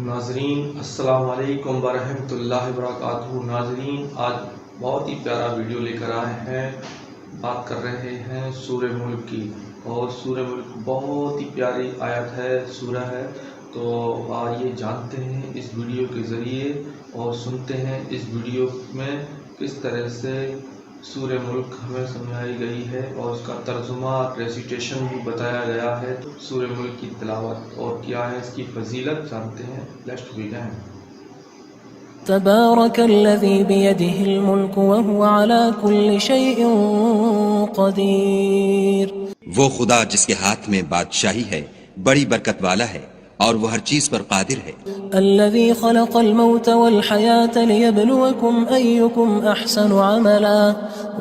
ناظرین السلام علیکم ورحمۃ اللہ وبرکاتہ۔ ناظرین آج بہت ہی پیارا ویڈیو لے کر آئے ہیں، بات کر رہے ہیں سورہ ملک کی، اور سورہ ملک بہت ہی پیاری آیت ہے، سورہ ہے، تو آئیے جانتے ہیں اس ویڈیو کے ذریعے اور سنتے ہیں اس ویڈیو میں کس طرح سے سورہ ملک ہمیں سمجھائی گئی ہے اور اس کا ترجمہ ریسیٹیشن بھی بتایا گیا ہے۔ سورہ ملک کی تلاوت اور کیا ہے اس کی فضیلت جانتے ہیں۔ Let's begin. تبارك الذي بيده الملك وهو على كل شيء قدير۔ وہ خدا جس کے ہاتھ میں بادشاہی ہے بڑی برکت والا ہے اور وہ ہر چیز پر قادر ہے۔ الذي خلق الموت والحياة ليبلوكم أيكم أحسن عملا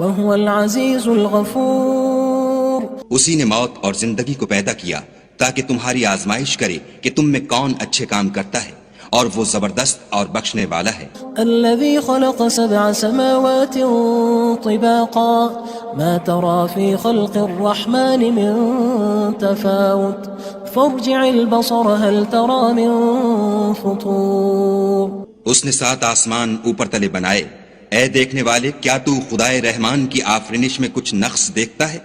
وهو العزيز الغفور۔ اسی نے موت اور زندگی کو پیدا کیا تاکہ تمہاری آزمائش کرے کہ تم میں کون اچھے کام کرتا ہے، اور وہ زبردست اور بخشنے والا ہے۔ الذي خلق 7 سماوات طباقا ما ترى في خلق الرحمن من تفاوت فارجع البصر هل ترى من فطور۔ اس نے 7 آسمان اوپر تلے بنائے، اے دیکھنے والے کیا تو خدائے رحمان کی آفرینش میں کچھ نقص دیکھتا ہے؟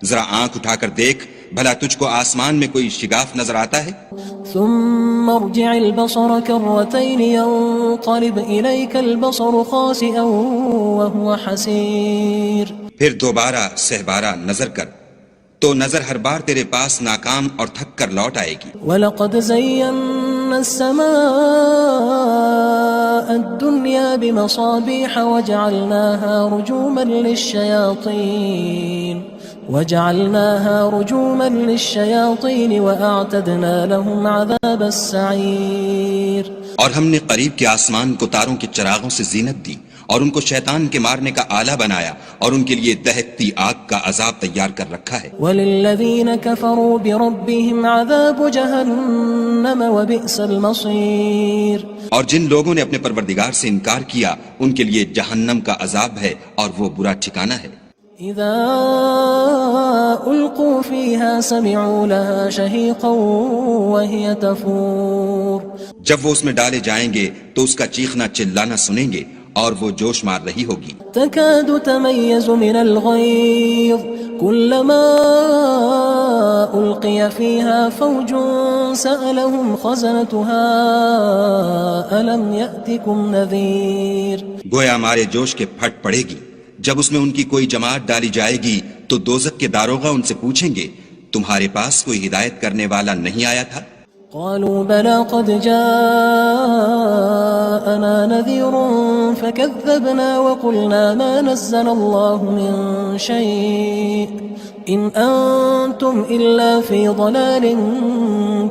ذرا آنکھ اٹھا کر دیکھ، بھلا تجھ کو آسمان میں کوئی شگاف نظر آتا ہے؟ ثم ارجع البصر كرتين ينقلب إليك البصر خاسئا وهو حسير۔ پھر دوبارہ سہبارہ نظر کر تو نظر ہر بار تیرے پاس ناکام اور تھک کر لوٹ آئے گی۔ وَلَقَدْ زَيَّنَّا السَّمَاءَ الدُّنْيَا بِمَصَابِيحَ وَجَعَلْنَاهَا رُجُومًا لِلشَّيَاطِينِ وَأَعْتَدْنَا لَهُمْ عَذَابَ السَّعِيرِ۔ اور ہم نے قریب کے آسمان کو تاروں کے چراغوں سے زینت دی اور ان کو شیطان کے مارنے کا آلہ بنایا، اور ان کے لیے دہکتی آگ کا عذاب تیار کر رکھا ہے۔ وَلِلَّذِينَ كَفَرُوا بِرَبِّهِمْ عَذَابُ جَهَنَّمَ وَبِئْسَ الْمَصِيرُ۔ اور جن لوگوں نے اپنے پروردگار سے انکار کیا ان کے لیے جہنم کا عذاب ہے اور وہ برا ٹھکانہ ہے۔ اذا القوا فيها سمعوا لها شهيقا وهي تفور۔ جب وہ اس میں ڈالے جائیں گے تو اس کا چیخنا چلانا سنیں گے اور وہ جوش مار رہی ہوگی۔ تكاد تميز من الغيظ كلما ألقي فيها فوج سألهم خزنتها ألم يأتكم نذير۔ گویا مارے جوش کے پھٹ پڑے گی۔ جب اس میں ان کی کوئی جماعت ڈالی جائے گی تو دوزخ کے داروغہ ان سے پوچھیں گے تمہارے پاس کوئی ہدایت کرنے والا نہیں آیا تھا؟ قالوا بلى قد جاءنا نذير فكذبنا وقلنا ما نزل الله من شيء إن أنتم إلا في ضلال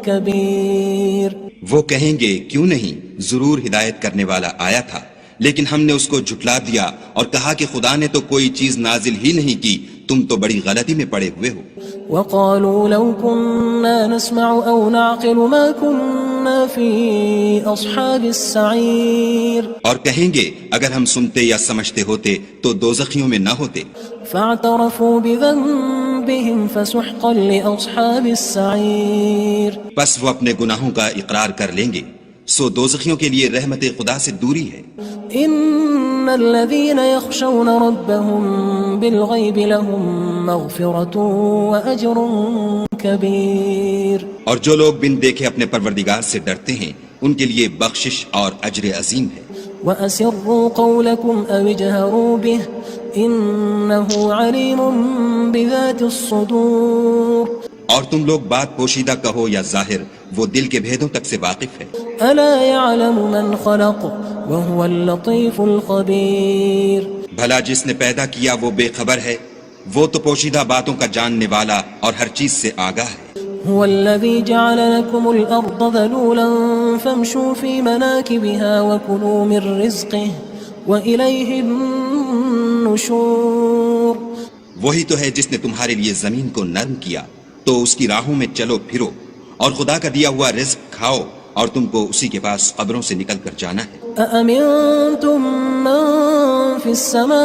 كبير۔ وہ کہیں گے کیوں نہیں، ضرور ہدایت کرنے والا آیا تھا، لیکن ہم نے اس کو جھٹلا دیا اور کہا کہ خدا نے تو کوئی چیز نازل ہی نہیں کی، تم تو بڑی غلطی میں پڑے ہوئے ہو۔ وقالوا لو كنا نسمع أو نعقل ما كنا في أصحاب السعير۔ اور کہیں گے اگر ہم سنتے یا سمجھتے ہوتے تو دوزخیوں میں نہ ہوتے۔ فاعترفوا بذنبهم فسحقا لأصحاب السعير۔ پس وہ اپنے گناہوں کا اقرار کر لیں گے، سو دوزخیوں کے لیے رحمت خدا سے دوری ہے۔ ان الذين يخشون ربهم بالغيب لهم مغفرة واجر كبير۔ اور جو لوگ بن دیکھے اپنے پروردگار سے ڈرتے ہیں ان کے لیے بخشش اور اجر عظیم ہے۔ واسروا قولكم او اجهروا به انه عليم بذات الصدور۔ اور تم لوگ بات پوشیدہ کہو یا ظاہر، وہ دل کے بھیدوں تک سے واقف ہے۔ الا يعلم من خلق وهو اللطيف الخبير۔ بھلا جس نے پیدا کیا وہ بے خبر ہے، وہ تو پوشیدہ باتوں کا جاننے والا اور ہر چیز سے آگاہ ہے۔ هو الذي جعل لكم الأرض ذلولا فامشوا في مناكبها وكلوا من رزقه وإليه النشور۔ وہی تو ہے جس نے تمہارے لیے زمین کو نرم کیا تو اس کی راہوں میں چلو پھرو، اور خدا کا دیا ہوا رزق کھاؤ، اور تم کو اسی کے پاس قبروں سے نکل کر جانا ہے۔ أأمنتم من في السماء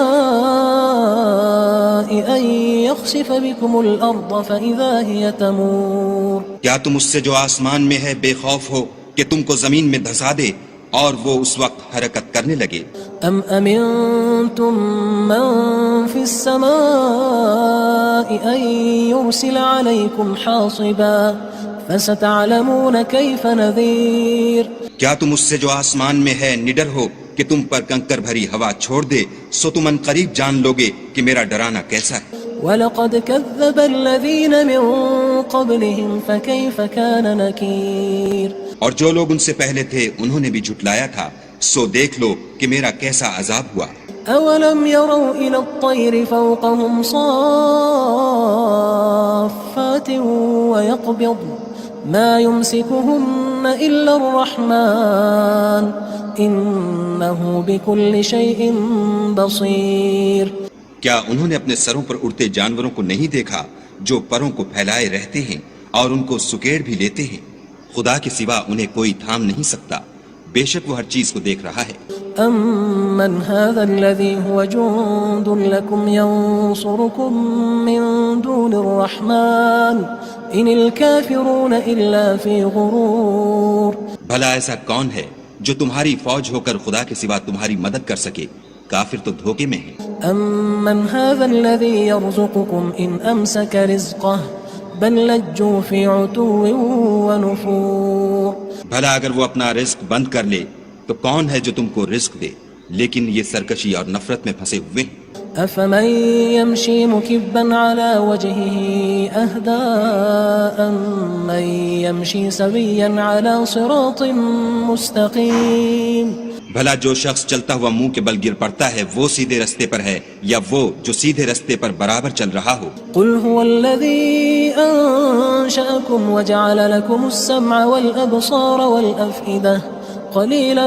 أن يخسف بكم الأرض فإذا هي تمور۔ کیا تم اس سے جو آسمان میں ہے بے خوف ہو کہ تم کو زمین میں دھسا دے اور وہ اس وقت حرکت کرنے لگے؟ ام امنتم من في السماء ان يرسل عليكم حاصبا فستعلمون كيف نذير. کیا تم اس سے جو آسمان میں ہے نڈر ہو کہ تم پر کنکر بھری ہوا چھوڑ دے؟ سو تم ان قریب جان لوگے کہ میرا ڈرانا کیسا ہے. وَلَقَدْ كَذَّبَ الَّذِينَ مِن قَبْلِهِمْ فَكَيْفَ كَانَ نَكِيرٌ. اور جو لوگ ان سے پہلے تھے انہوں نے بھی جھٹلایا تھا، سو دیکھ لو کہ میرا کیسا عذاب ہوا. أَوَلَمْ يَرَوْا إِلَى الطَّيْرِ فَوْقَهُمْ صَافَّاتٍ وَيَقْبِضْنَ مَا يُمْسِكُهُنَّ إِلَّا الرَّحْمَنُ إِنَّهُ بِكُلِّ شَيْءٍ بَصِيرٌ. کیا انہوں نے اپنے سروں پر اڑتے جانوروں کو نہیں دیکھا جو پروں کو پھیلائے رہتے ہیں اور ان کو سکیڑ بھی لیتے ہیں؟ خدا کے سوا انہیں کوئی تھام نہیں سکتا، بے شک وہ ہر چیز کو دیکھ رہا ہے. أَمَّنْ هَذَا الَّذِي هُوَ جُندٌ لَكُمْ يَنصُرُكُم مِّن دُونِ الرَّحْمَنِ إِنِ الْكَافِرُونَ إِلَّا فِي غُرُورٍ. بھلا ایسا کون ہے جو تمہاری فوج ہو کر خدا کے سوا تمہاری مدد کر سکے؟ کافر تو دھوکے میں ہیں. أَمَّنْ هَذَا الَّذِي يَرْزُقُكُمْ إِنْ أَمْسَكَ رِزْقَهُ بَل لَجُّوا فِي عُتُوٍّ وَنُفُورٍ. بھلا اگر وہ اپنا رزق بند کر لے تو کون ہے جو تم کو رزق دے؟ لیکن یہ سرکشی اور نفرت میں پھنسے ہوئے ہیں. أَفَمَن يَمْشِي مُكِبًّا عَلَى وَجْهِهِ أَهْدَىٰ أَمَّن يَمْشِي سَوِيًّا عَلَى صِرَاطٍ مُّسْتَقِيمٍ. بھلا جو شخص چلتا ہوا منہ کے بل گر پڑتا ہے وہ سیدھے رستے پر ہے یا وہ جو سیدھے رستے پر برابر چل رہا ہو؟ قل هو الذي أنشأكم وجعل لكم السمع والأبصار والأفئدة قليلا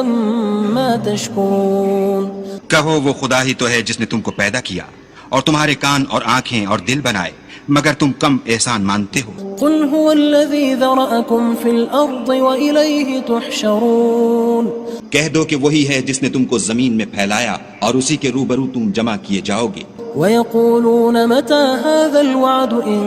ما تشكرون. کہو وہ خدا ہی تو ہے جس نے تم کو پیدا کیا اور تمہارے کان اور آنکھیں اور دل بنائے، مگر تم کم احسان مانتے ہو. قل هو الذي ذرأكم في الأرض وإليه تحشرون. کہہ دو کہ وہی ہے جس نے تم کو زمین میں پھیلایا اور اسی کے روبرو تم جمع کیے جاؤ گے. ويقولون متى هذا الوعد إن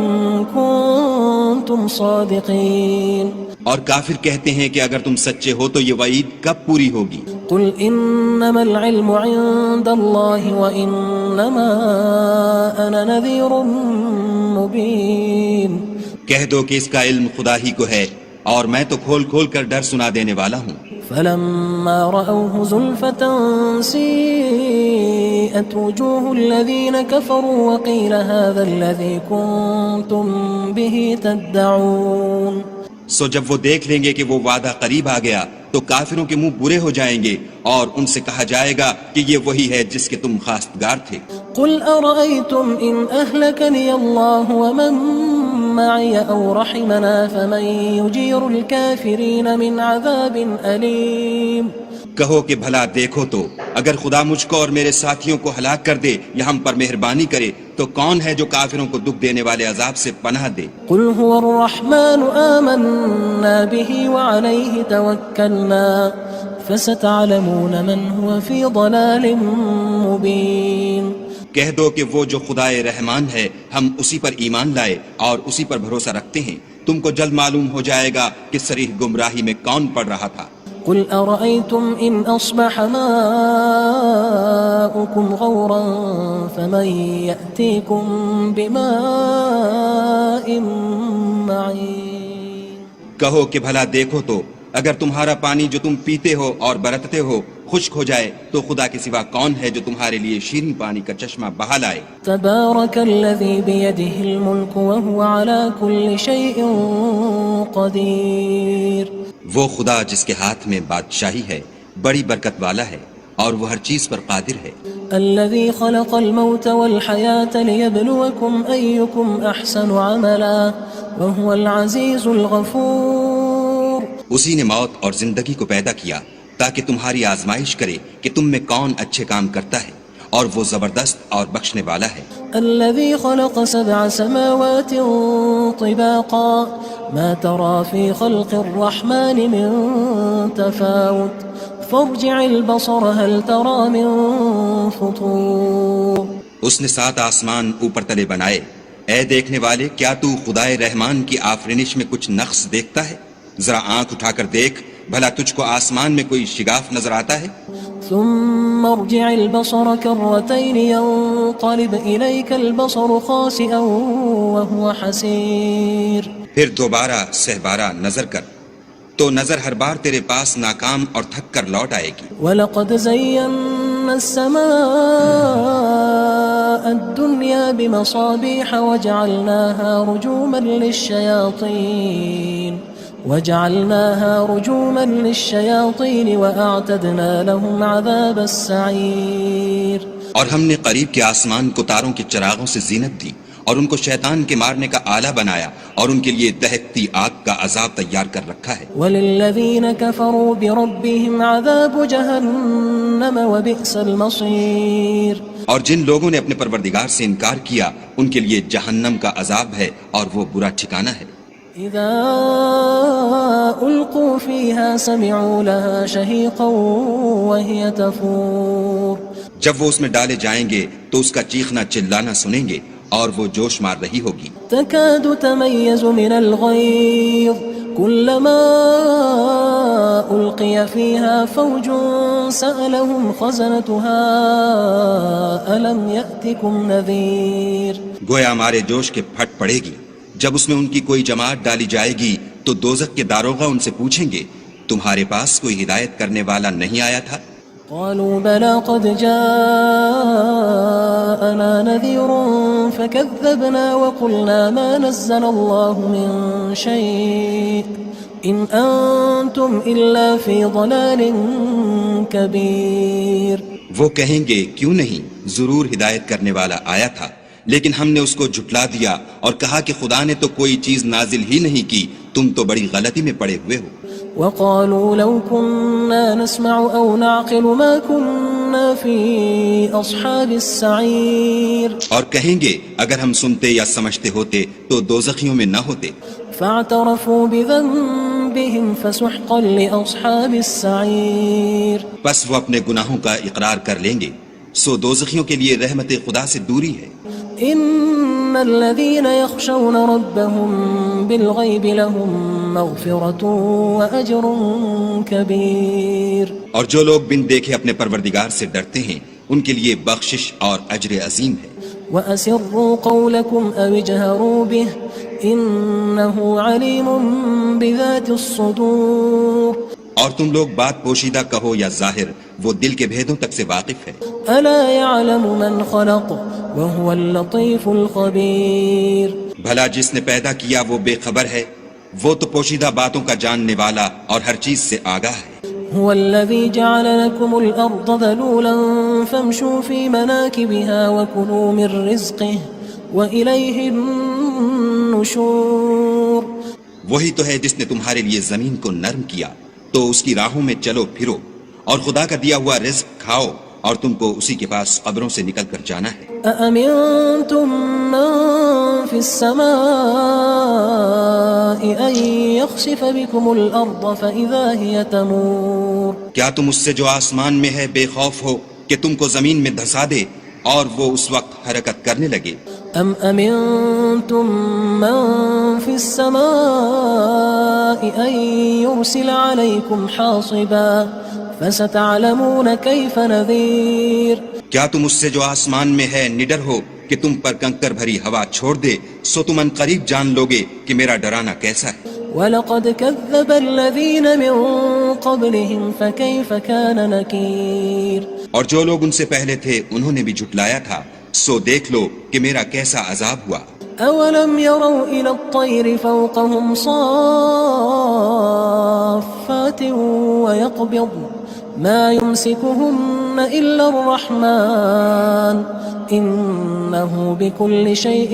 كنتم صادقين. اور کافر کہتے ہیں کہ اگر تم سچے ہو تو یہ وعید کب پوری ہوگی؟ قل إنما العلم عند الله وإنما أنا نذير مبين. کہہ دو کہ اس کا علم خدا ہی کو ہے اور میں تو کھول کھول کر ڈر سنا دینے والا ہوں. فلما رأوه زلفة سيئت وجوه الذين كفروا وقيل هذا الذي كنتم به تدعون. سو جب وہ دیکھ لیں گے کہ وہ وعدہ قریب آ گیا تو کافروں کے منہ برے ہو جائیں گے اور ان سے کہا جائے گا کہ یہ وہی ہے جس کے تم خواستگار تھے. قل أرأيتم إن أهلكني الله ومن معي أو رحمنا فمن يجير الكافرين من عذاب أليم. کہو کہ بھلا دیکھو تو اگر خدا مجھ کو اور میرے ساتھیوں کو ہلاک کر دے یا ہم پر مہربانی کرے تو کون ہے جو کافروں کو دکھ دینے والے عذاب سے پناہ دے. قل هو الرحمن آمنا به وعليه توكلنا فستعلمون من هو في ضلال مبين. کہہ دو کہ وہ جو خدائے رحمان ہے ہم اسی پر ایمان لائے اور اسی پر بھروسہ رکھتے ہیں، تم کو جلد معلوم ہو جائے گا کہ صریح گمراہی میں کون پڑ رہا تھا. قل أرأيتم إن أصبح ماؤكم غورا فمن يأتيكم بماء معين. کہو کہ بھلا دیکھو تو اگر تمہارا پانی جو تم پیتے ہو اور برتتے ہو خشک ہو جائے تو خدا کے سوا کون ہے جو تمہارے لیے شیریں پانی کا چشمہ بہا لائے. تبارك الذي بيده الملك وهو على كل شيء قدير. وہ خدا جس کے ہاتھ میں بادشاہی ہے بڑی برکت والا ہے اور وہ ہر چیز پر قادر ہے. الذي خلق الموت والحياة ليبلوكم أيكم أحسن عملا وهو العزيز الغفور. اسی نے موت اور زندگی کو پیدا کیا تاکہ تمہاری آزمائش کرے کہ تم میں کون اچھے کام کرتا ہے اور وہ زبردست اور بخشنے والا ہے. الذي خلق 7 سماوات طباقا ما ترى في خلق الرحمن من تفاوت فارجع البصر هل ترى من فطور. اس نے 7 آسمان اوپر تلے بنائے. اے دیکھنے والے کیا تو خدائے رحمان کی آفرینش میں کچھ نقص دیکھتا ہے؟ ذرا آنکھ اٹھا کر دیکھ بھلا تجھ کو آسمان میں کوئی شگاف نظر آتا ہے؟ ثم ارجع البصر كرتين ينقلب إليك البصر خاسئا وهو حسير. پھر دوبارہ سہبارہ نظر کر تو نظر ہر بار تیرے پاس ناکام اور تھک کر لوٹ آئے گی. وَلَقَدْ زَيَّنَّا السَّمَاءَ الدُّنْيَا بِمَصَابِيحَ وَجَعَلْنَاهَا رُجُومًا لِلشَّيَاطِينِ وَأَعْتَدْنَا لَهُمْ عَذَابَ السَّعِيرِ. اور ہم نے قریب کے آسمان کو تاروں کے چراغوں سے زینت دی اور ان کو شیطان کے مارنے کا آلہ بنایا اور ان کے لیے دہکتی آگ کا عذاب تیار کر رکھا ہے. وَلِلَّذِينَ كَفَرُوا بِرَبِّهِمْ عَذَابُ جَهَنَّمَ وَبِئْسَ الْمَصِيرُ. اور جن لوگوں نے اپنے پروردگار سے انکار کیا ان کے لیے جہنم کا عذاب ہے اور وہ برا ٹھکانہ ہے. اذا القوا فيها سمعوا لها شهيقا وهي تفور. جب وہ اس میں ڈالے جائیں گے تو اس کا چیخنا چلانا سنیں گے اور وہ جوش مار رہی ہوگی. تكاد تميز من الغيظ كلما ألقي فيها فوج سألهم خزنتها ألم يأتكم نذير. گویا ہمارے جوش کے پھٹ پڑے گی جب اس میں ان کی کوئی جماعت ڈالی جائے گی تو دوزخ کے داروغہ ان سے پوچھیں گے تمہارے پاس کوئی ہدایت کرنے والا نہیں آیا تھا؟ قالوا بلى قد جاءنا نذير فكذبنا وقلنا ما نزل الله من شيء إن أنتم إلا في ضلال كبير. وہ کہیں گے کیوں نہیں، ضرور ہدایت کرنے والا آیا تھا لیکن ہم نے اس کو جھٹلا دیا اور کہا کہ خدا نے تو کوئی چیز نازل ہی نہیں کی، تم تو بڑی غلطی میں پڑے ہوئے ہو. وقالوا لو كنا نسمع أو نعقل ما كنا في أصحاب السعير. اور کہیں گے اگر ہم سنتے یا سمجھتے ہوتے تو دوزخیوں میں نہ ہوتے. فاعترفوا بذنبهم فسحقا لأصحاب السعير. بس وہ اپنے گناہوں کا اقرار کر لیں گے، سو دوزخیوں کے لیے رحمت خدا سے دوری ہے. ان الذين يخشون ربهم بالغيب لهم مغفرة واجر كبير. اور جو لوگ بن دیکھے اپنے پروردگار سے ڈرتے ہیں ان کے لیے بخشش اور اجر عظیم ہے. واسروا قولكم او اجهروا به انه عليم بذات الصدور. اور تم لوگ بات پوشیدہ کہو یا ظاہر، وہ دل کے بھیدوں تک سے واقف ہے. الا يعلم من خلق وهو اللطيف الخبير. بھلا جس نے پیدا کیا وہ بے خبر ہے، وہ تو پوشیدہ باتوں کا جاننے والا اور ہر چیز سے آگاہ ہے. هو الذي جعل لكم الأرض ذلولا فامشوا في مناكبها وكلوا من رزقه وإليه النشور. وہی تو ہے جس نے تمہارے لیے زمین کو نرم کیا تو اس کی راہوں میں چلو پھرو اور خدا کا دیا ہوا رزق کھاؤ اور تم کو اسی کے پاس قبروں سے نکل کر جانا ہے. أأمنتم من في السماء أن يخسف بكم الأرض فإذا هي تمور. کیا تم اس سے جو آسمان میں ہے بے خوف ہو کہ تم کو زمین میں دھسا دے اور وہ اس وقت حرکت کرنے لگے؟ ام امنتم من في السماء ان يرسل عليكم حاصبا فستعلمون كيف نذير. کیا تم اس سے جو آسمان میں ہے نڈر ہو کہ تم پر کنکر بھری ہوا چھوڑ دے، سو تم ان قریب جان لوگے کہ میرا ڈرانا کیسا ہے. وَلَقَدْ كَذَّبَ الَّذِينَ مِن قَبْلِهِمْ فَكَيْفَ كَانَ نَكِيرٌ. اور جو لوگ ان سے پہلے تھے انہوں نے بھی جھٹلایا تھا، سو دیکھ لو کہ میرا کیسا عذاب ہوا. أَوَلَمْ يَرَوْا إِلَى الطَّيْرِ فَوْقَهُمْ صَافَّاتٍ وَيَقْبِضْنَ مَا يُمْسِكُهُنَّ إِلَّا الرَّحْمَنُ إِنَّهُ بِكُلِّ شَيْءٍ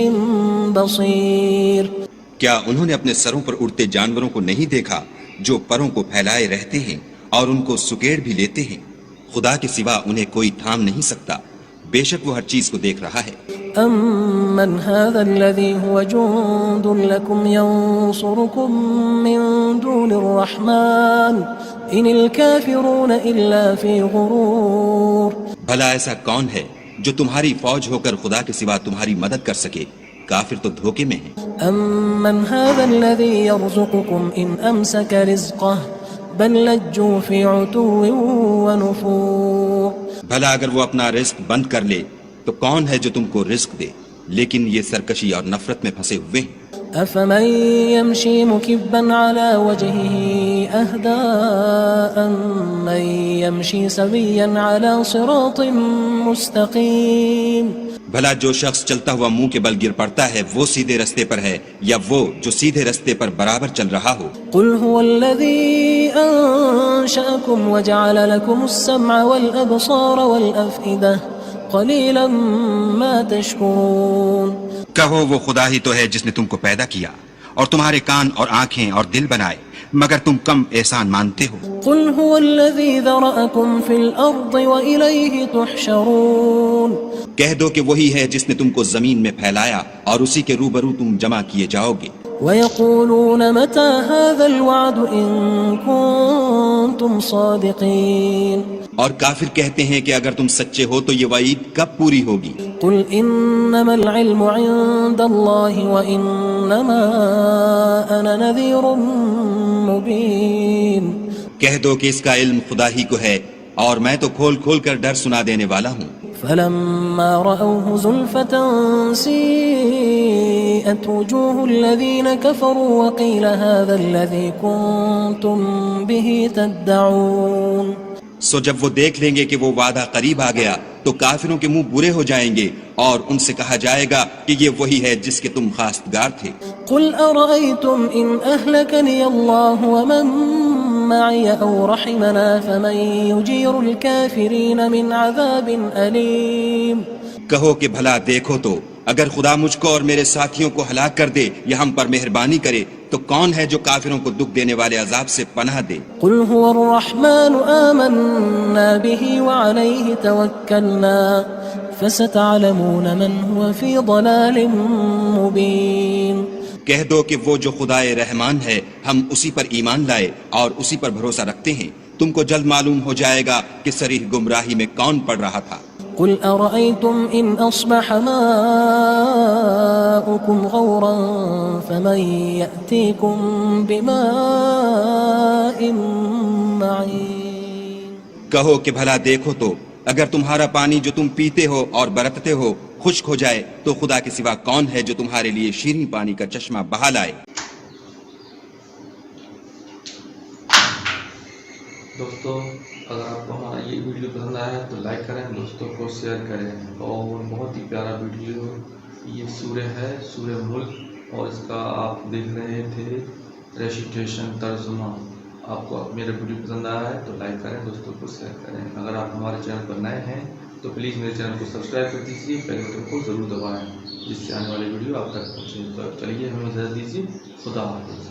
بَصِيرٌ. کیا انہوں نے اپنے سروں پر اڑتے جانوروں کو نہیں دیکھا جو پروں کو پھیلائے رہتے ہیں اور ان کو سکیڑ بھی لیتے ہیں؟ خدا کے سوا انہیں کوئی تھام نہیں سکتا، بے شک وہ ہر چیز کو دیکھ رہا ہے. أَمَّنْ هَذَا الَّذِي هُوَ جُنْدٌ لَكُمْ يَنْصُرُكُمْ مِنْ دُونِ الرَّحْمَنِ إِنِ الْكَافِرُونَ إِلَّا فِي غُرُورٍ. بھلا ایسا کون ہے جو تمہاری فوج ہو کر خدا کے سوا تمہاری مدد کر سکے؟ کافر تو دھوکے میں ہیں. أَمَّنْ هَذَا الَّذِي يَرْزُقُكُمْ إِنْ أَمْسَكَ رِزْقَهُ بل لجوا في عتو ونفور. بھلا اگر وہ اپنا رزق بند کر لے تو کون ہے جو تم کو رزق دے، لیکن یہ سرکشی اور نفرت میں پھنسے ہوئے ہیں. أفمن يمشي مكبا على وجهه أهدى أمن يمشي سويا على صراط مستقيم. بھلا جو شخص چلتا ہوا منہ کے بل گر پڑتا ہے وہ سیدھے رستے پر ہے یا وہ جو سیدھے رستے پر برابر چل رہا ہو؟ قل هو الذي أنشأكم وجعل لكم السمع والأبصار والأفئدة قليلا ما تشكرون. کہو وہ خدا ہی تو ہے جس نے تم کو پیدا کیا اور تمہارے کان اور آنکھیں اور دل بنائے، مگر تم کم احسان مانتے ہو. قل هو الذي ذرأكم في الأرض وإليه تحشرون. کہہ دو کہ وہی ہے جس نے تم کو زمین میں پھیلایا اور اسی کے روبرو تم جمع کیے جاؤ گے. ويقولون متى هذا الوعد إن كنتم صادقين. اور کافر کہتے ہیں کہ اگر تم سچے ہو تو یہ وعید کب پوری ہوگی؟ قل إنما العلم عند الله وإنما أنا نذير مبين. کہہ دو کہ اس کا علم خدا ہی کو ہے اور میں تو کھول کھول کر ڈر سنا دینے والا ہوں. فلما رأوه زلفة سيئت وجوه الذين كفروا وقيل هذا الذي كنتم به تدعون. سو جب وہ دیکھ لیں گے کہ وہ وعدہ قریب آ گیا تو کافروں کے منہ برے ہو جائیں گے اور ان سے کہا جائے گا کہ یہ وہی ہے جس کے تم خواستگار تھے. قل أرأيتم إن أهلكني الله ومن معي أو رحمنا فمن يجير الكافرين من عذاب أليم. کہو کہ بھلا دیکھو تو اگر خدا مجھ کو اور میرے ساتھیوں کو ہلاک کر دے یا ہم پر مہربانی کرے تو کون ہے جو کافروں کو دکھ دینے والے عذاب سے پناہ دے. قل هو الرحمن آمنا به وعليه توكلنا فستعلمون من هو في ضلال مبين. کہہ دو کہ وہ جو خدائے رحمان ہے ہم اسی پر ایمان لائے اور اسی پر بھروسہ رکھتے ہیں، تم کو جلد معلوم ہو جائے گا کہ صریح گمراہی میں کون پڑ رہا تھا. قل أرأيتم إن أصبح ماؤكم غورا فمن يأتيكم بماء معين. کہو کہ بھلا دیکھو تو اگر تمہارا پانی جو تم پیتے ہو اور برتتے ہو خشک ہو جائے تو خدا کے سوا کون ہے جو تمہارے لیے شیریں پانی کا چشمہ بہا لائے. دوستو اگر آپ کو ہمارا یہ ویڈیو پسند آیا ہے تو لائک کریں، دوستوں کو شیئر کریں. اور بہت ہی پیارا ویڈیو یہ سورہ ہے، سورہ ملک، اور اس کا آپ دیکھ رہے تھے ریسیٹیشن ترجمہ. آپ کو میرا ویڈیو پسند آیا ہے تو لائک کریں، دوستوں کو شیئر کریں. اگر آپ ہمارے چینل پر نئے ہیں تو پلیز میرے چینل کو سبسکرائب کر دیجیے، بیل بٹن کو ضرور دبائیں جس سے آنے والے ویڈیو آپ تک پہنچے. تو چلیے ہمیں اجازت دیجیے، خدا حافظ.